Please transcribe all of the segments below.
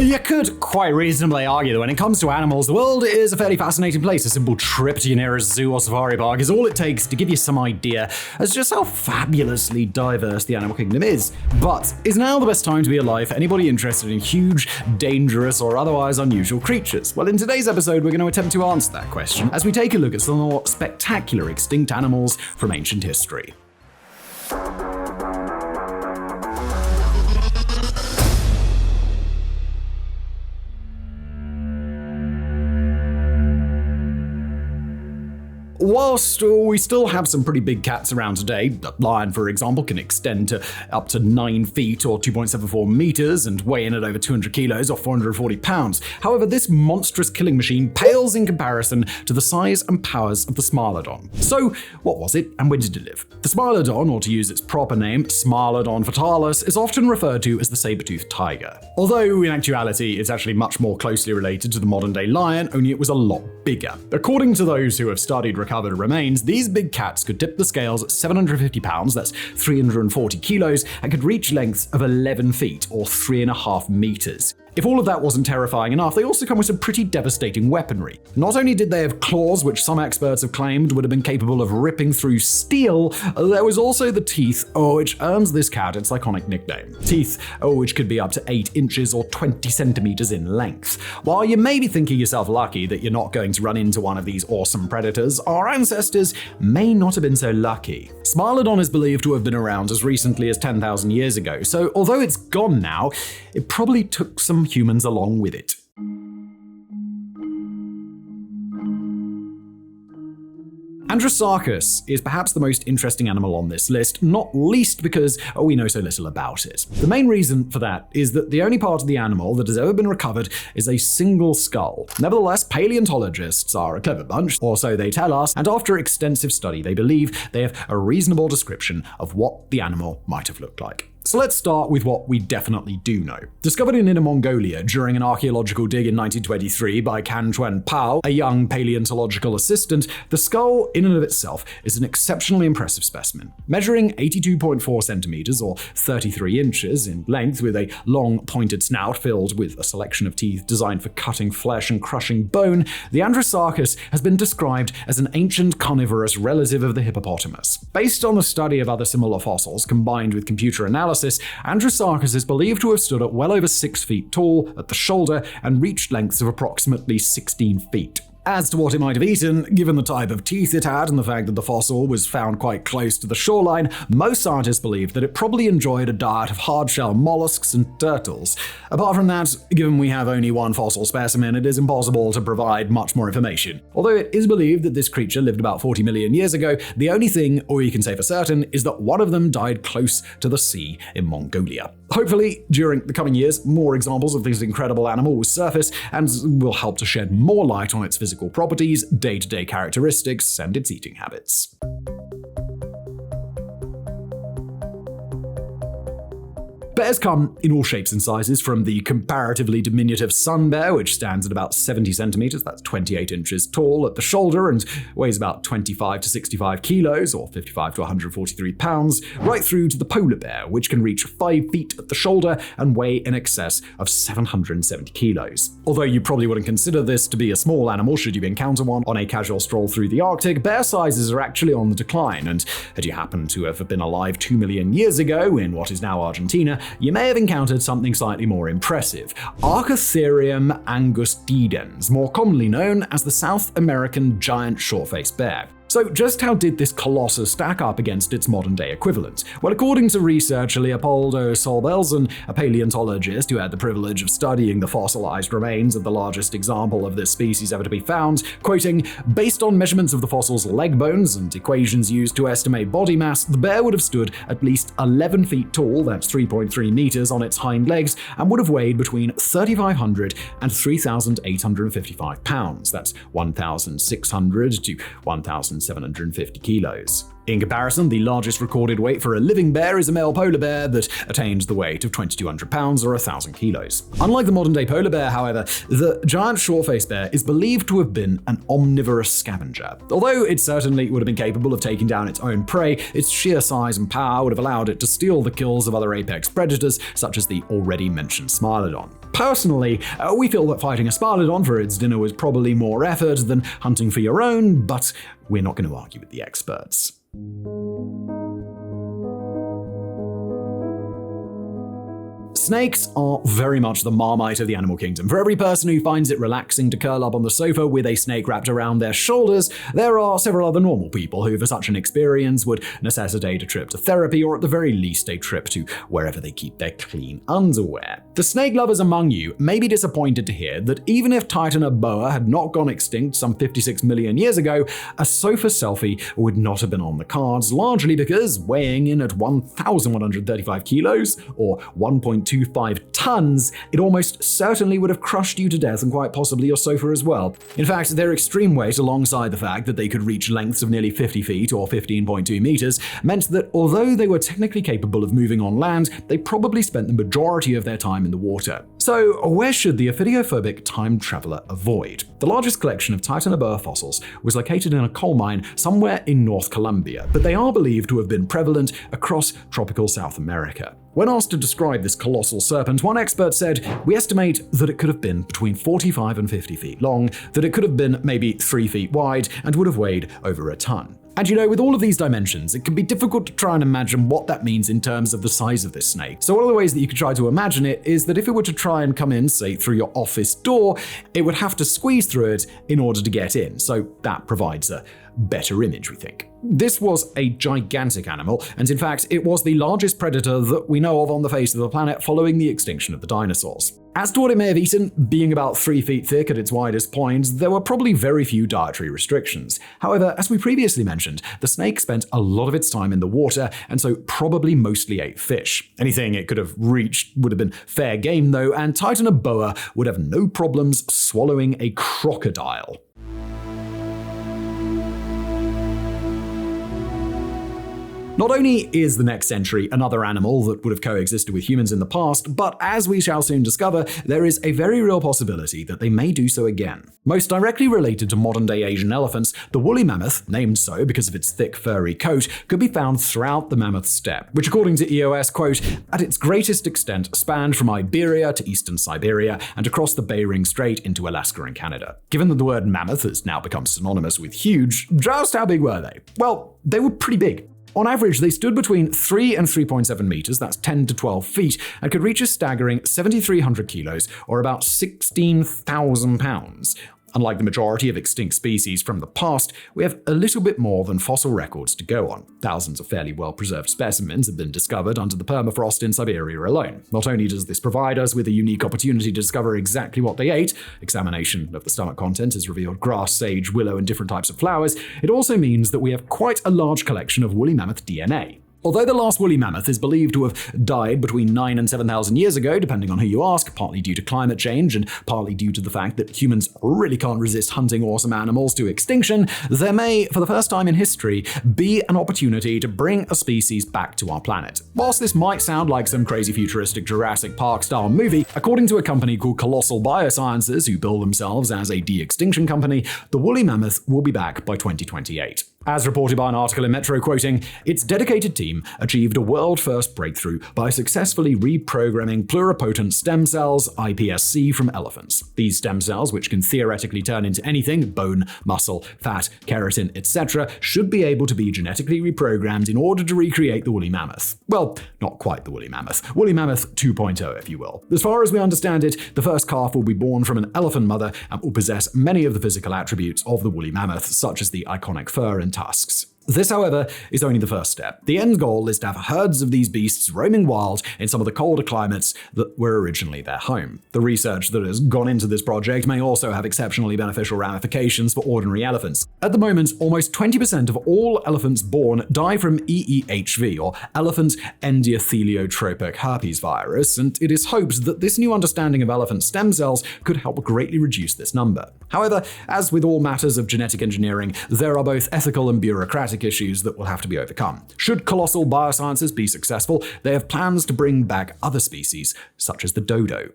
You could quite reasonably argue that when it comes to animals, the world is a fairly fascinating place. A simple trip to your nearest zoo or safari park is all it takes to give you some idea as to just how fabulously diverse the animal kingdom is. But is now the best time to be alive for anybody interested in huge, dangerous, or otherwise unusual creatures? Well, in today's episode, we're going to attempt to answer that question as we take a look at some more spectacular extinct animals from ancient history. Whilst we still have some pretty big cats around today, the lion, for example, can extend to up to 9 feet or 2.74 meters and weigh in at over 200 kilos or 440 pounds. However, this monstrous killing machine pales in comparison to the size and powers of the Smilodon. So, what was it and when did it live? The Smilodon, or to use its proper name, Smilodon fatalis, is often referred to as the saber-toothed tiger. Although, in actuality, it's actually much more closely related to the modern-day lion, only it was a lot bigger. According to those who have studied recovered remains, these big cats could tip the scales at 750 pounds, that's 340 kilos, and could reach lengths of 11 feet or 3.5 meters. If all of that wasn't terrifying enough, they also come with some pretty devastating weaponry. Not only did they have claws, which some experts have claimed would have been capable of ripping through steel, there was also the teeth, which earns this cat its iconic nickname. Teeth, which could be up to 8 inches or 20 centimeters in length. While you may be thinking yourself lucky that you're not going to run into one of these awesome predators, our ancestors may not have been so lucky. Smilodon is believed to have been around as recently as 10,000 years ago, so although it's gone now, it probably took some humans along with it. Androsaurus is perhaps the most interesting animal on this list, not least because we know so little about it. The main reason for that is that the only part of the animal that has ever been recovered is a single skull. Nevertheless, paleontologists are a clever bunch, or so they tell us, and after extensive study, they believe they have a reasonable description of what the animal might have looked like. So let's start with what we definitely do know. Discovered in Inner Mongolia during an archaeological dig in 1923 by Can Chuan Pao, a young paleontological assistant, the skull in and of itself is an exceptionally impressive specimen. Measuring 82.4 centimeters or 33 inches in length with a long pointed snout filled with a selection of teeth designed for cutting flesh and crushing bone, the Androsaurus has been described as an ancient carnivorous relative of the hippopotamus. Based on the study of other similar fossils combined with computer analysis, Androsaurus is believed to have stood at well over 6 feet tall at the shoulder and reached lengths of approximately 16 feet. As to what it might have eaten, given the type of teeth it had and the fact that the fossil was found quite close to the shoreline, most scientists believe that it probably enjoyed a diet of hard-shell mollusks and turtles. Apart from that, given we have only one fossil specimen, it is impossible to provide much more information. Although it is believed that this creature lived about 40 million years ago, the only thing we can say for certain is that one of them died close to the sea in Mongolia. Hopefully, during the coming years, more examples of this incredible animal will surface and will help to shed more light on its physical properties, day-to-day characteristics, and its eating habits. Bears come in all shapes and sizes, from the comparatively diminutive sun bear, which stands at about 70 centimeters, that's 28 inches tall at the shoulder and weighs about 25 to 65 kilos, or 55 to 143 pounds, right through to the polar bear, which can reach 5 feet at the shoulder and weigh in excess of 770 kilos. Although you probably wouldn't consider this to be a small animal should you encounter one on a casual stroll through the Arctic, bear sizes are actually on the decline, and had you happened to have been alive 2 million years ago in what is now Argentina, you may have encountered something slightly more impressive: Archatherium angustidens, more commonly known as the South American giant short-faced bear. So just how did this colossus stack up against its modern-day equivalent? Well, according to researcher Leopoldo Solbelsen, a paleontologist who had the privilege of studying the fossilized remains of the largest example of this species ever to be found, quoting, "Based on measurements of the fossil's leg bones and equations used to estimate body mass, the bear would have stood at least 11 feet tall, that's 3.3 meters, on its hind legs, and would have weighed between 3,500 and 3,855 pounds, that's 1,600 to 1,750 kilos. In comparison, the largest recorded weight for a living bear is a male polar bear that attains the weight of 2,200 pounds or 1,000 kilos. Unlike the modern-day polar bear, however, the giant short-faced bear is believed to have been an omnivorous scavenger. Although it certainly would have been capable of taking down its own prey, its sheer size and power would have allowed it to steal the kills of other apex predators, such as the already mentioned Smilodon. Personally, we feel that fighting a Smilodon for its dinner was probably more effort than hunting for your own, but we're not going to argue with the experts. Snakes are very much the Marmite of the animal kingdom. For every person who finds it relaxing to curl up on the sofa with a snake wrapped around their shoulders, there are several other normal people who, for such an experience, would necessitate a trip to therapy or at the very least a trip to wherever they keep their clean underwear. The snake lovers among you may be disappointed to hear that even if Titanoboa had not gone extinct some 56 million years ago, a sofa selfie would not have been on the cards, largely because weighing in at 1,135 kilos, or 1.25 tons, it almost certainly would have crushed you to death and quite possibly your sofa as well. In fact, their extreme weight, alongside the fact that they could reach lengths of nearly 50 feet or 15.2 meters, meant that although they were technically capable of moving on land, they probably spent the majority of their time in the water. So, where should the ophidiophobic time traveler avoid? The largest collection of Titanoboa fossils was located in a coal mine somewhere in North Colombia, but they are believed to have been prevalent across tropical South America. When asked to describe this colossal serpent, one expert said, "We estimate that it could have been between 45 and 50 feet long, that it could have been maybe 3 feet wide, and would have weighed over a ton." And with all of these dimensions, it can be difficult to try and imagine what that means in terms of the size of this snake. So one of the ways that you could try to imagine it is that if it were to try and come in, say, through your office door, it would have to squeeze through it in order to get in. So that provides a better image, we think. This was a gigantic animal, and in fact, it was the largest predator that we know of on the face of the planet following the extinction of the dinosaurs. As to what it may have eaten, being about 3 feet thick at its widest point, there were probably very few dietary restrictions. However, as we previously mentioned, the snake spent a lot of its time in the water, and so probably mostly ate fish. Anything it could have reached would have been fair game though, and Titanoboa would have no problems swallowing a crocodile. Not only is the next century another animal that would have coexisted with humans in the past, but as we shall soon discover, there is a very real possibility that they may do so again. Most directly related to modern-day Asian elephants, the woolly mammoth, named so because of its thick furry coat, could be found throughout the Mammoth steppe, which according to EOS, quote, at its greatest extent spanned from Iberia to eastern Siberia and across the Bering Strait into Alaska and Canada. Given that the word mammoth has now become synonymous with huge, just how big were they? Well, they were pretty big. On average, they stood between 3 and 3.7 meters, that's 10 to 12 feet, and could reach a staggering 7,300 kilos, or about 16,000 pounds. Unlike the majority of extinct species from the past, we have a little bit more than fossil records to go on. Thousands of fairly well-preserved specimens have been discovered under the permafrost in Siberia alone. Not only does this provide us with a unique opportunity to discover exactly what they ate, examination of the stomach content has revealed grass, sage, willow, and different types of flowers, it also means that we have quite a large collection of woolly mammoth DNA. Although the last woolly mammoth is believed to have died between 9 and 7,000 years ago, depending on who you ask, partly due to climate change and partly due to the fact that humans really can't resist hunting awesome animals to extinction, there may, for the first time in history, be an opportunity to bring a species back to our planet. Whilst this might sound like some crazy futuristic Jurassic Park-style movie, according to a company called Colossal Biosciences, who bill themselves as a de-extinction company, the woolly mammoth will be back by 2028. As reported by an article in Metro quoting, its dedicated team achieved a world-first breakthrough by successfully reprogramming pluripotent stem cells, iPSC, from elephants. These stem cells, which can theoretically turn into anything, bone, muscle, fat, keratin, etc., should be able to be genetically reprogrammed in order to recreate the woolly mammoth. Well, not quite the woolly mammoth. Woolly mammoth 2.0, if you will. As far as we understand it, the first calf will be born from an elephant mother and will possess many of the physical attributes of the woolly mammoth, such as the iconic fur and tusks. This, however, is only the first step. The end goal is to have herds of these beasts roaming wild in some of the colder climates that were originally their home. The research that has gone into this project may also have exceptionally beneficial ramifications for ordinary elephants. At the moment, almost 20% of all elephants born die from EEHV, or elephant endotheliotropic herpes virus, and it is hoped that this new understanding of elephant stem cells could help greatly reduce this number. However, as with all matters of genetic engineering, there are both ethical and bureaucratic bureaucratic issues that will have to be overcome. Should colossal biosciences be successful, they have plans to bring back other species, such as the dodo.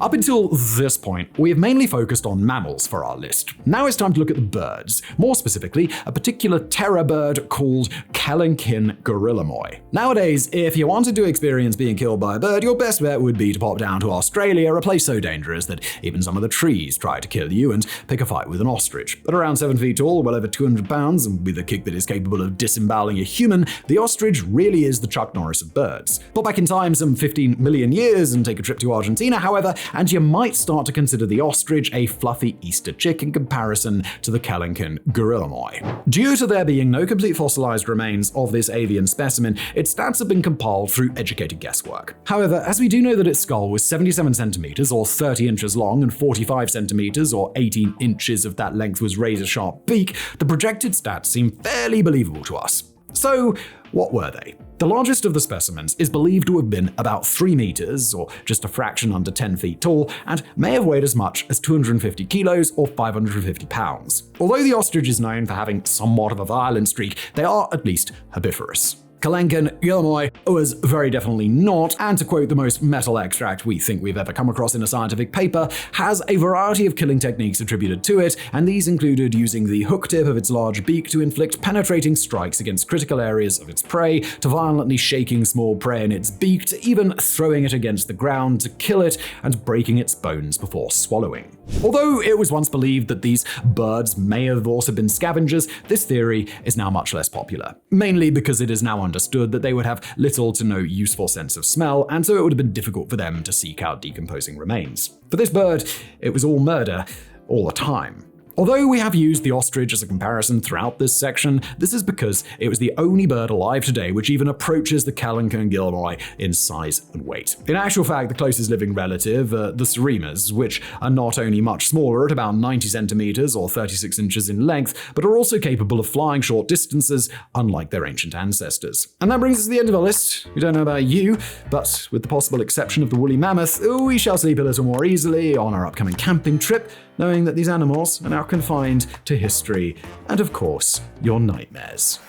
Up until this point, we have mainly focused on mammals for our list. Now it's time to look at the birds, more specifically, a particular terror bird called Kelenkin gorillamoi. Nowadays, if you wanted to experience being killed by a bird, your best bet would be to pop down to Australia, a place so dangerous that even some of the trees try to kill you, and pick a fight with an ostrich. At around 7 feet tall, well over 200 pounds, and with a kick that is capable of disemboweling a human, the ostrich really is the Chuck Norris of birds. Pop back in time some 15 million years and take a trip to Argentina, however, and you might start to consider the ostrich a fluffy Easter chick in comparison to the Kelenkin gorillamoi. Due to there being no complete fossilized remains of this avian specimen, its stats have been compiled through educated guesswork. However, as we do know that its skull was 77 centimeters or 30 inches long and 45 centimeters or 18 inches of that length was razor-sharp beak, the projected stats seem fairly believable to us. So, what were they? The largest of the specimens is believed to have been about 3 meters, or just a fraction under 10 feet tall, and may have weighed as much as 250 kilos or 550 pounds. Although the ostrich is known for having somewhat of a violent streak, they are at least herbivorous. Kelenkin gorillamoi was very definitely not, and to quote the most metal extract we think we've ever come across in a scientific paper, has a variety of killing techniques attributed to it, and these included using the hook tip of its large beak to inflict penetrating strikes against critical areas of its prey, to violently shaking small prey in its beak, to even throwing it against the ground to kill it and breaking its bones before swallowing. Although it was once believed that these birds may have also been scavengers, this theory is now much less popular, mainly because it is now understood that they would have little to no useful sense of smell, and so it would have been difficult for them to seek out decomposing remains. For this bird, it was all murder, all the time. Although we have used the ostrich as a comparison throughout this section, this is because it was the only bird alive today which even approaches the Kelenkin gorillamoi in size and weight. In actual fact, the closest living relative are the surimas, which are not only much smaller at about 90 centimeters or 36 inches in length, but are also capable of flying short distances, unlike their ancient ancestors. And that brings us to the end of our list. We don't know about you, but with the possible exception of the woolly mammoth, we shall sleep a little more easily on our upcoming camping trip, knowing that these animals are now confined to history and, of course, your nightmares.